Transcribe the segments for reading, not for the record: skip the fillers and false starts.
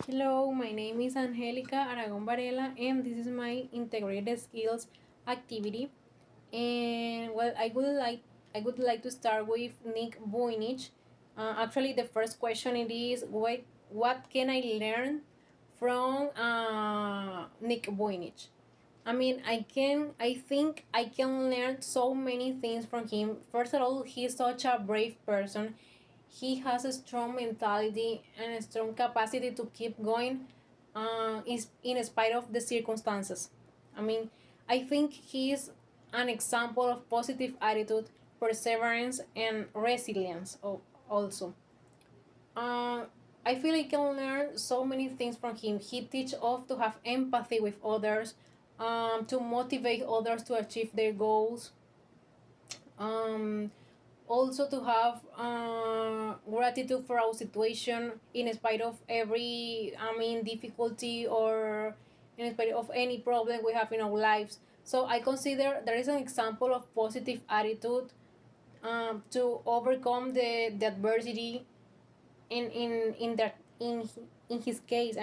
Hello, my name is Angelica Aragon Varela, and this is my integrated skills activity. And well, I would like to start with Nick Voynich. Actually, the first question it is what can I learn from Nick Voynich? I think I can learn so many things from him. First of all, he's such a brave person. He has a strong mentality and a strong capacity to keep going in spite of the circumstances. I mean, I think he is an example of positive attitude, perseverance, and resilience also. Uh, I feel I can learn so many things from him. He teaches us to have empathy with others, to motivate others to achieve their goals, um, also to have gratitude for our situation in spite of every difficulty or in spite of any problem we have in our lives. So I consider there is an example of positive attitude to overcome the adversity in his case.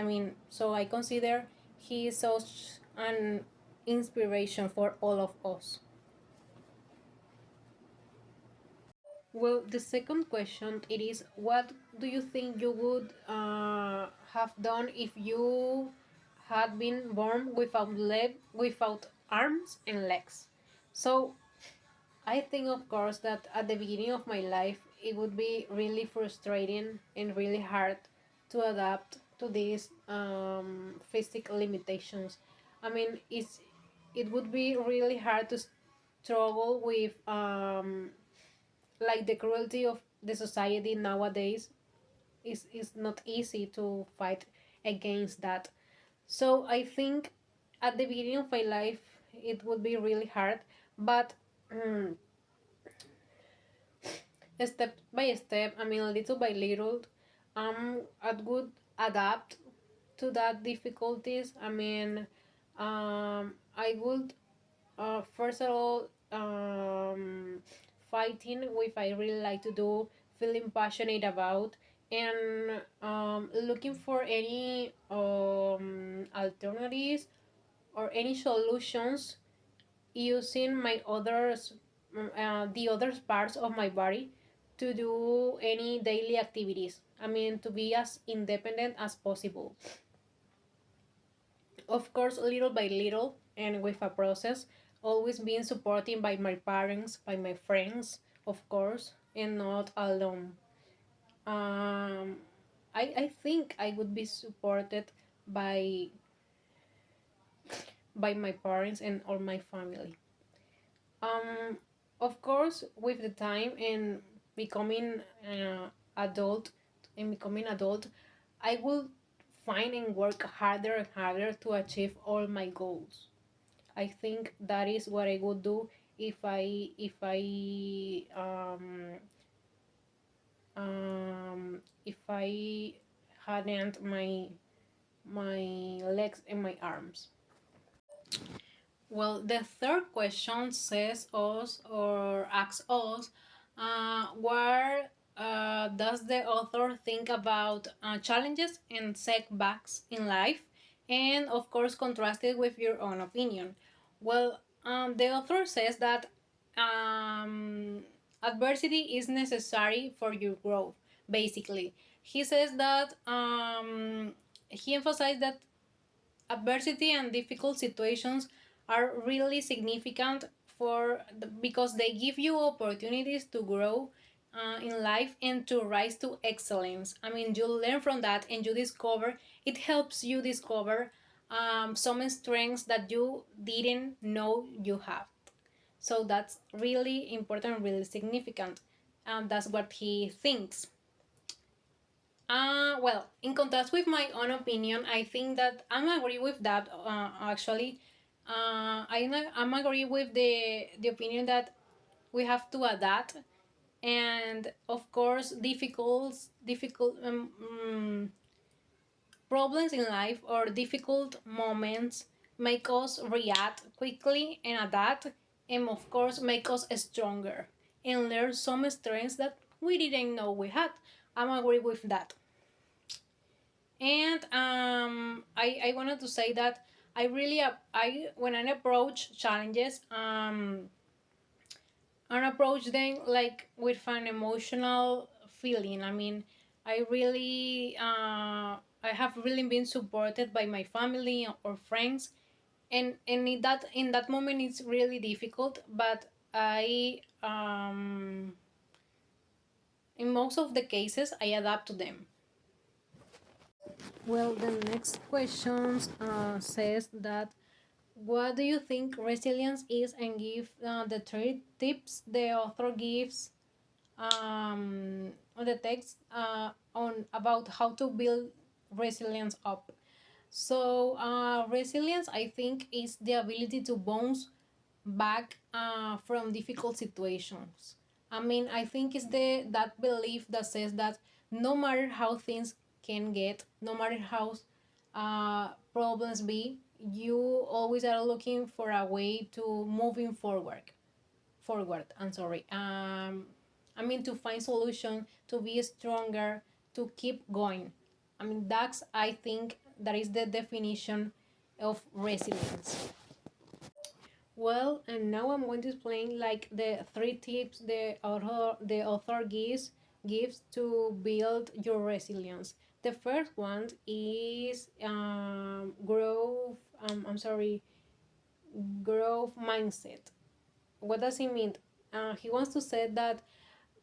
So I consider he is such an inspiration for all of us. Well, the second question it is, what do you think you would have done if you had been born without arms and legs? So I think, of course, that at the beginning of my life, it would be really frustrating and really hard to adapt to these physical limitations. It would be really hard to struggle with like the cruelty of the society nowadays is not easy to fight against that. So I think at the beginning of my life it would be really hard, but um, step by step, little by little, I would adapt to that difficulties. I would first of all, fighting with I really like to do, feeling passionate about, and looking for any alternatives or any solutions using my others the other parts of my body to do any daily activities. To be as independent as possible. Of course, little by little and with a process, always being supported by my parents, by my friends, of course, and not alone. um I think I would be supported by my parents and all my family. um of course, with the time and becoming adult becoming adult, I will find and work harder and harder to achieve all my goals. I think that is what I would do if I hadn't my legs and my arms. Well, the third question says us or asks us, where does the author think about challenges and setbacks in life, and of course contrasted with your own opinion. Well, the author says that adversity is necessary for your growth. Basically, he says that he emphasized that adversity and difficult situations are really significant because they give you opportunities to grow in life and to rise to excellence. You learn from that and you discover, it helps you discover some strengths that you didn't know you have. So that's really important, really significant, and that's what he thinks. Well, in contrast with my own opinion, I think that I'm agree with that. Actually, I'm agree with the opinion that we have to adapt, and of course, difficult problems in life or difficult moments make us react quickly and adapt, and of course, make us stronger and learn some strengths that we didn't know we had. I'm agree with that. And I wanted to say that I really I when I approach challenges, and approach them like with an emotional feeling. I mean, I have really been supported by my family or friends, and in that moment it's really difficult, but I in most of the cases I adapt to them. Well, the next question says that what do you think resilience is, and give the three tips the author gives on the text on about how to build resilience up. So resilience, I think, is the ability to bounce back from difficult situations. I mean, I think it's the that belief that says that no matter how things can get, no matter how problems be, you always are looking for a way to moving forward. I'm sorry. I mean, to find solution, to be stronger, to keep going. I mean, that's, I think that is the definition of resilience. Well, and now I'm going to explain like the three tips the author gives to build your resilience. The first one is growth mindset. What does he mean? He wants to say that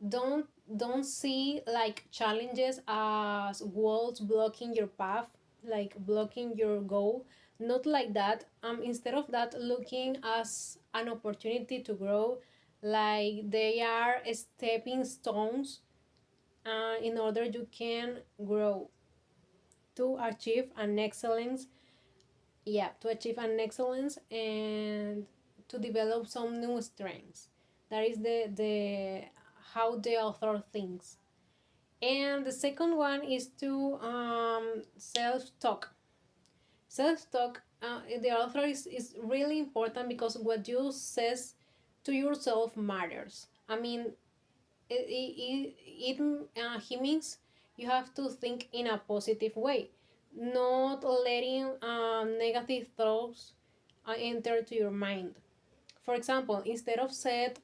don't don't see like challenges as walls blocking your path, like blocking your goal. Not like that. Instead of that, looking as an opportunity to grow, like they are stepping stones in order you can grow to achieve an excellence. Yeah, to achieve an excellence and to develop some new strengths. That is the how the author thinks. And the second one is to self-talk. Self-talk, the author is really important because what you says to yourself matters. I mean, he means you have to think in a positive way, not letting negative thoughts enter to your mind. For example, instead of said,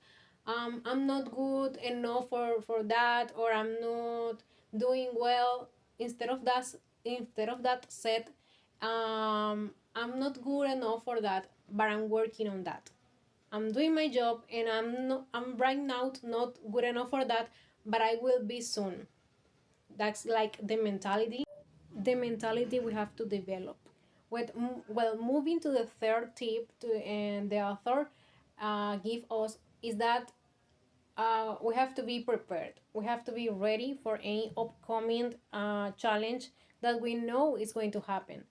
I'm not good enough for that, or I'm not doing well, instead of that said, I'm not good enough for that, but I'm working on that. I'm doing my job, and I'm right now not good enough for that, but I will be soon. That's like the mentality we have to develop. Well, moving to the third tip and the author give us is that we have to be prepared. We have to be ready for any upcoming challenge that we know is going to happen.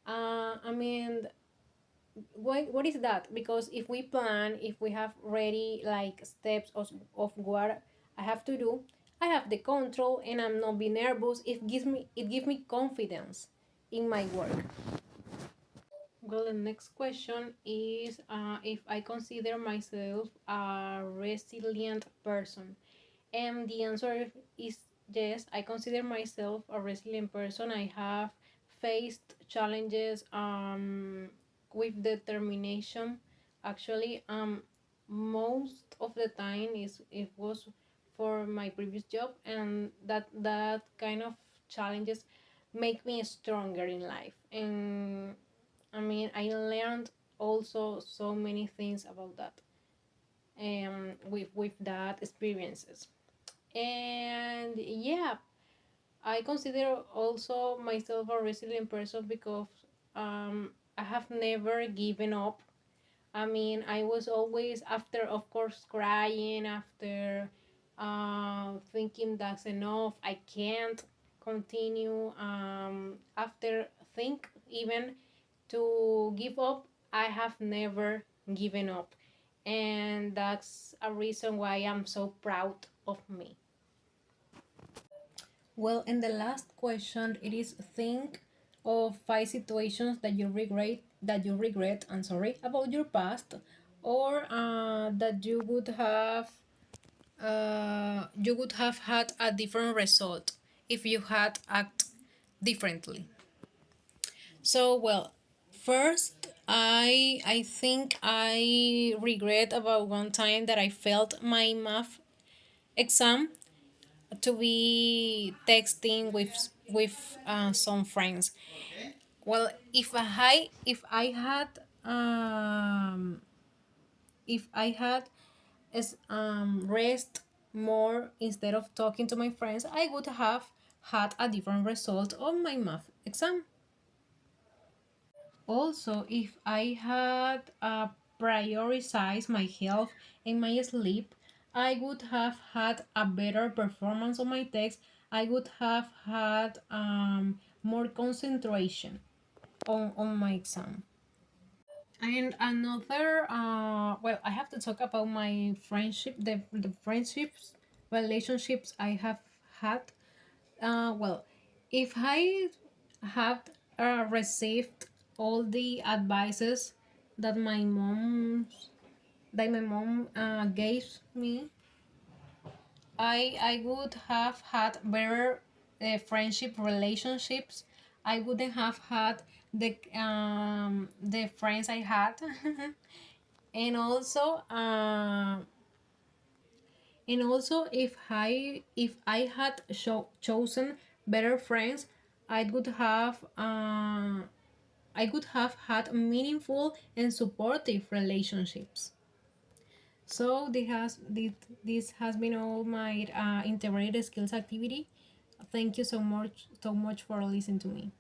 I mean, what is that? Because if we plan, if we have ready like steps of what I have to do, I have the control and I'm not be nervous. It gives me confidence in my work. Well, the next question is if I consider myself a resilient person. And the answer is yes, I consider myself a resilient person. I have faced challenges with determination. Actually, most of the time it was for my previous job, and that kind of challenges make me stronger in life. And I mean, I learned also so many things about that with that experiences. And yeah, I consider also myself a resilient person because I have never given up. I mean, I was always, after of course crying, after thinking that's enough, I can't continue, after think even to give up, I have never given up, and that's a reason why I'm so proud of me. Well, and the last question it is, think of 5 situations that you regret, I'm sorry, about your past, or that you would have had a different result if you had act differently. So well, first I think I regret about one time that I failed my math exam to be texting with some friends. Well, if I had if I had rest more instead of talking to my friends, I would have had a different result on my math exam. Also, if I had prioritized my health and my sleep, I would have had a better performance on my text. I would have had more concentration on my exam. And another, well, I have to talk about my friendship, the friendships, relationships I have had. Well, if I had received all the advices that my mom gave me, I would have had better friendship relationships. I wouldn't have had the friends I had, and also if I had chosen better friends, I would have I would have had meaningful and supportive relationships. So this has been all my integrated skills activity. Thank you so much for listening to me.